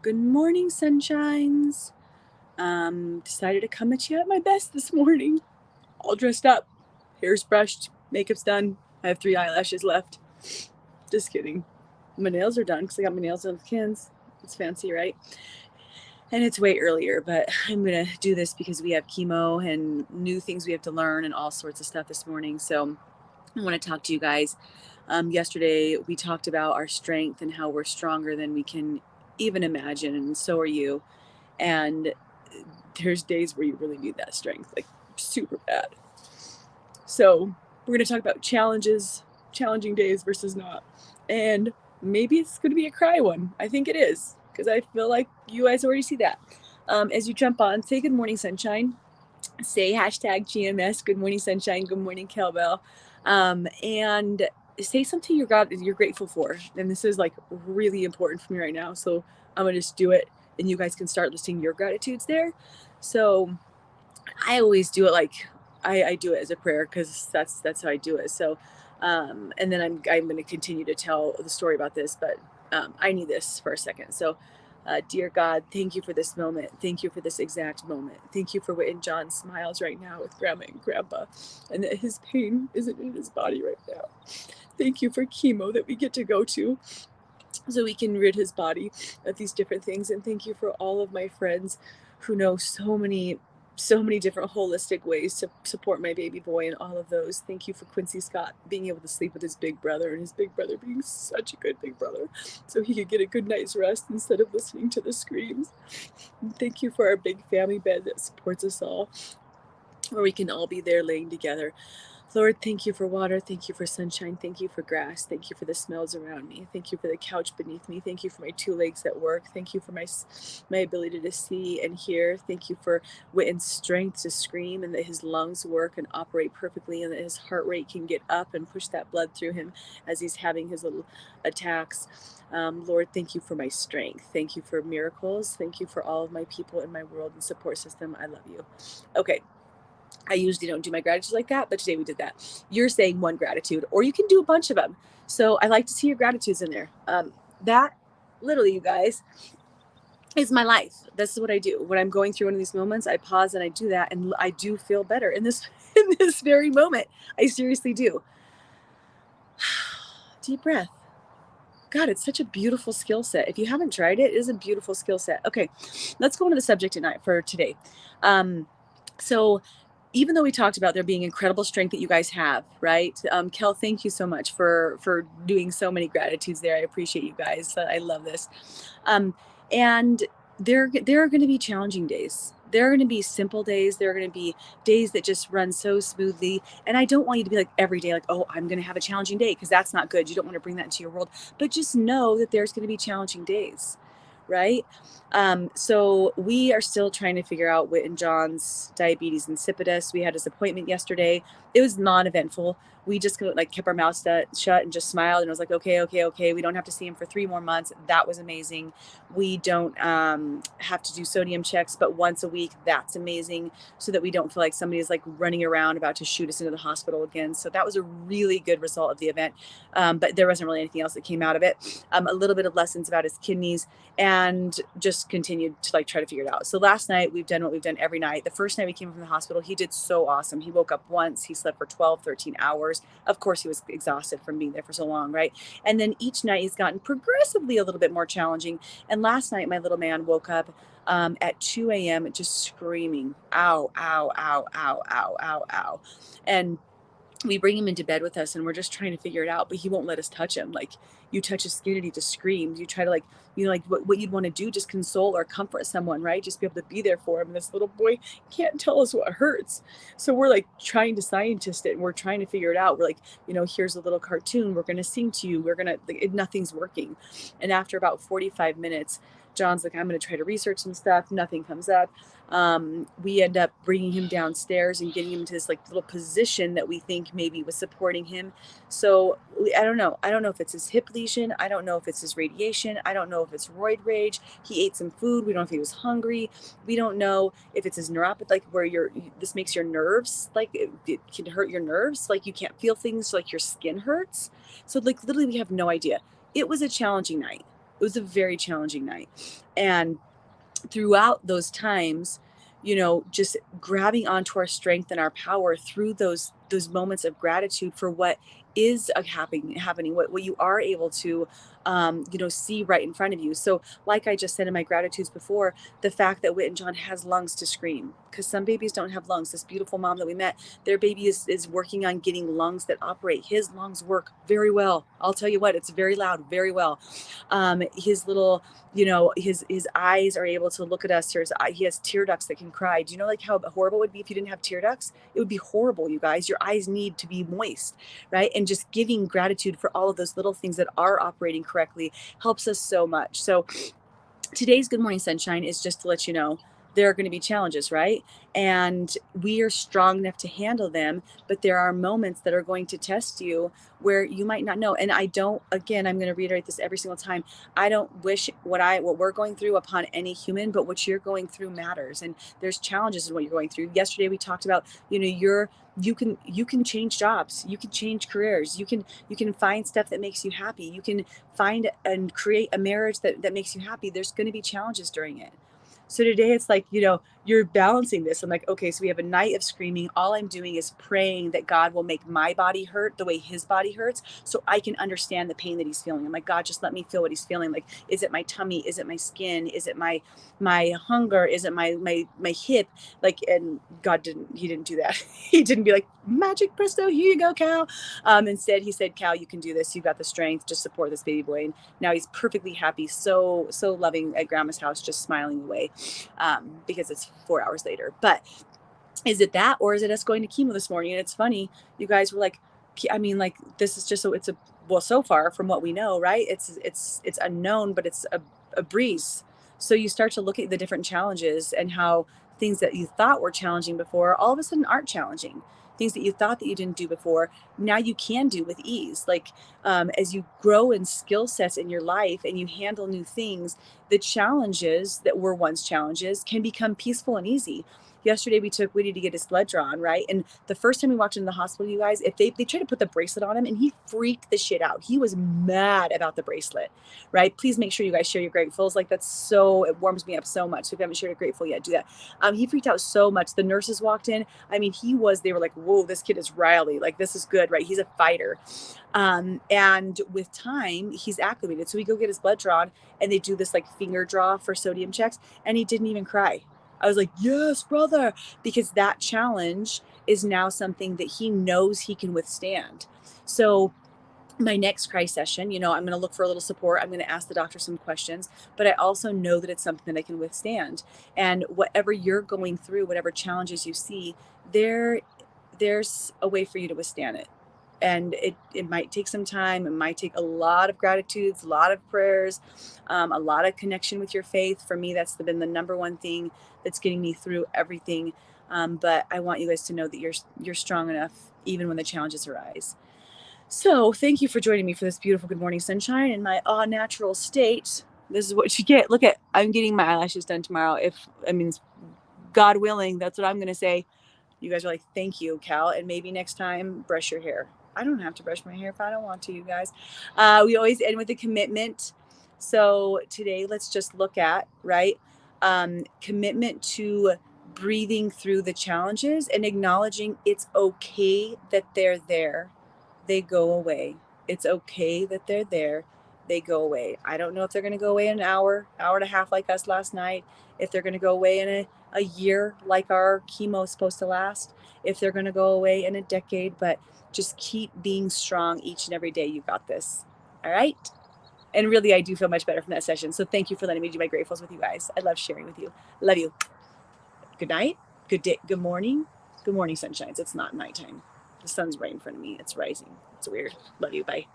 Good morning, sunshines. Decided to come at you at my best this morning. All dressed up, hair's brushed, makeup's done. I have 3 eyelashes left. Just kidding. My nails are done because I got my nails done with Kins. It's fancy, right? And it's way earlier, but I'm gonna do this because we have chemo and new things we have to learn and all sorts of stuff this morning. So I want to talk to you guys. Yesterday, we talked about our strength and how we're stronger than we can even imagine, and so are you. And there's days where you really need that strength, like super bad. So we're going to talk about challenging days versus not. And maybe it's going to be a cry one. I think it is, because I feel like you guys already see that. As you jump on, say good morning, sunshine. Say hashtag GMS, good morning, sunshine, good morning, cowbell. And say something you're grateful for. And this is like really important for me right now. So I'm going to just do it and you guys can start listing your gratitudes there. So I always do it like I do it as a prayer because that's how I do it. So and then I'm going to continue to tell the story about this, but I need this for a second. So dear God, thank you for this moment. Thank you for this exact moment. Thank you for Whit John smiles right now with Grandma and Grandpa, and that his pain isn't in his body right now. Thank you for chemo that we get to go to so we can rid his body of these different things. And thank you for all of my friends who know so many different holistic ways to support my baby boy and all of those. Thank you for Quincy Scott being able to sleep with his big brother and his big brother being such a good big brother so he could get a good night's rest instead of listening to the screams. And thank you for our big family bed that supports us all, where we can all be there laying together. Lord, thank you for water. Thank you for sunshine. Thank you for grass. Thank you for the smells around me. Thank you for the couch beneath me. Thank you for my 2 legs at work. Thank you for my ability to see and hear. Thank you for Witten's strength to scream and that his lungs work and operate perfectly and that his heart rate can get up and push that blood through him as he's having his little attacks. Lord, thank you for my strength. Thank you for miracles. Thank you for all of my people in my world and support system. I love you. Okay, I usually don't do my gratitude like that, but today we did that. You're saying one gratitude, or you can do a bunch of them. So I like to see your gratitudes in there. That literally, you guys, is my life. This is what I do when I'm going through one of these moments. I pause and I do that, and I do feel better in this in this very moment. I seriously do. Deep breath. God, it's such a beautiful skill set. If you haven't tried it, it is a beautiful skill set. Okay, let's go into the subject tonight for today. So even though we talked about there being incredible strength that you guys have, right? Kel, thank you so much for doing so many gratitudes there. I appreciate you guys. I love this. And there are going to be challenging days. There are going to be simple days. There are going to be days that just run so smoothly. And I don't want you to be like every day, like, oh, I'm going to have a challenging day, because that's not good. You don't want to bring that into your world. But just know that there's going to be challenging days, right? So we are still trying to figure out Whit and John's diabetes insipidus. We had his appointment yesterday. It was non-eventful. We just like kept our mouths shut and just smiled, and I was like, okay. We don't have to see him for 3 more months. That was amazing. We don't have to do sodium checks, but once a week. That's amazing, so that we don't feel like somebody is like running around about to shoot us into the hospital again. So that was a really good result of the event. But there wasn't really anything else that came out of it. A little bit of lessons about his kidneys, and just continued to like try to figure it out. So last night we've done what we've done every night. The first night we came from the hospital, he did so awesome. He woke up once, he slept for 12, 13 hours. Of course, he was exhausted from being there for so long, right? And then each night he's gotten progressively a little bit more challenging. And last night, my little man woke up at 2 a.m. just screaming, ow, ow, ow, ow, ow, ow, ow. And we bring him into bed with us, and we're just trying to figure it out, but he won't let us touch him. Like, you touch his skin and he just screams. You try to like, like what you'd want to do, just console or comfort someone, right? Just be able to be there for him. And this little boy can't tell us what hurts. So we're like trying to scientist it, and we're trying to figure it out. We're like, here's a little cartoon. We're going to sing to you. We're going to, nothing's working. And after about 45 minutes, John's like, I'm going to try to research some stuff. Nothing comes up. We end up bringing him downstairs and getting him to this like little position that we think maybe was supporting him. So I don't know. I don't know if it's his hip lesion. I don't know if it's his radiation. I don't know if it's roid rage. He ate some food. We don't know if he was hungry. We don't know if it's his neuropathy, like where this makes your nerves, like it can hurt your nerves. Like you can't feel things, like your skin hurts. So like literally we have no idea. It was a challenging night. It was a very challenging night. And throughout those times, just grabbing onto our strength and our power through those moments of gratitude for what is happening, what you are able to see right in front of you. So like I just said in my gratitudes before, the fact that Whit and John has lungs to scream, because some babies don't have lungs. This beautiful mom that we met, their baby is working on getting lungs that operate. His lungs work very well. I'll tell you what, it's very loud, very well. His little, his eyes are able to look at us. He has tear ducts that can cry. Do you know like how horrible it would be if you didn't have tear ducts? It would be horrible, you guys. Your eyes need to be moist, right? And just giving gratitude for all of those little things that are operating correctly helps us so much. So today's Good Morning Sunshine is just to let you know there are going to be challenges, right? And we are strong enough to handle them, but there are moments that are going to test you where you might not know. And I'm going to reiterate this every single time. I don't wish what we're going through upon any human, but what you're going through matters. And there's challenges in what you're going through. Yesterday we talked about, you can change jobs, you can change careers, you can find stuff that makes you happy, you can find and create a marriage that makes you happy. There's going to be challenges during it. So today it's like, you're balancing this. I'm like, okay, so we have a night of screaming. All I'm doing is praying that God will make my body hurt the way his body hurts so I can understand the pain that he's feeling. I'm like, God, just let me feel what he's feeling. Like, is it my tummy? Is it my skin? Is it my hunger? Is it my hip? Like, and he didn't do that. He didn't be like, magic presto, here you go, Cal. Instead, he said, Cal, you can do this. You've got the strength. Just support this baby boy. And now he's perfectly happy, so loving at grandma's house, just smiling away, because it's 4 hours later. But is it that, or is it us going to chemo this morning? And it's funny, you guys were like, this is just so far from what we know, right? It's unknown, but it's a breeze. So you start to look at the different challenges and how things that you thought were challenging before all of a sudden aren't challenging. Things that you thought that you didn't do before, now you can do with ease. Like, as you grow in skill sets in your life and you handle new things, the challenges that were once challenges can become peaceful and easy. Yesterday we took Woody to get his blood drawn, right? And the first time we walked into the hospital, you guys, if they tried to put the bracelet on him, and he freaked the shit out. He was mad about the bracelet, right? Please make sure you guys share your gratefuls. Like, it warms me up so much. So if you haven't shared a grateful yet, do that. He freaked out so much. The nurses walked in. They were like, whoa, this kid is Riley. Like, this is good, right? He's a fighter. And with time, he's acclimated. So we go get his blood drawn, and they do this like finger draw for sodium checks, and he didn't even cry. I was like, yes, brother, because that challenge is now something that he knows he can withstand. So my next cry session, I'm going to look for a little support. I'm going to ask the doctor some questions, but I also know that it's something that I can withstand. And whatever you're going through, whatever challenges you see, there's a way for you to withstand it. And it might take some time. It might take a lot of gratitudes, a lot of prayers, a lot of connection with your faith. For me, that's been the number one thing that's getting me through everything. But I want you guys to know that you're strong enough even when the challenges arise. So thank you for joining me for this beautiful Good Morning Sunshine in my natural state. This is what you get. Look I'm getting my eyelashes done tomorrow. God willing, that's what I'm going to say. You guys are like, thank you, Cal. And maybe next time, brush your hair. I don't have to brush my hair if I don't want to, you guys. We always end with a commitment. So today, let's just look at, right? Commitment to breathing through the challenges and acknowledging it's okay that they're there. They go away. It's okay that they're there. They go away. I don't know if they're going to go away in an hour and a half like us last night, if they're going to go away in a year like our chemo is supposed to last, if they're going to go away in a decade, but just keep being strong each and every day. You got this. All right. And really, I do feel much better from that session. So thank you for letting me do my gratefuls with you guys. I love sharing with you. Love you. Good night. Good day. Good morning. Good morning, sunshines. It's not nighttime. The sun's right in front of me. It's rising. It's weird. Love you. Bye.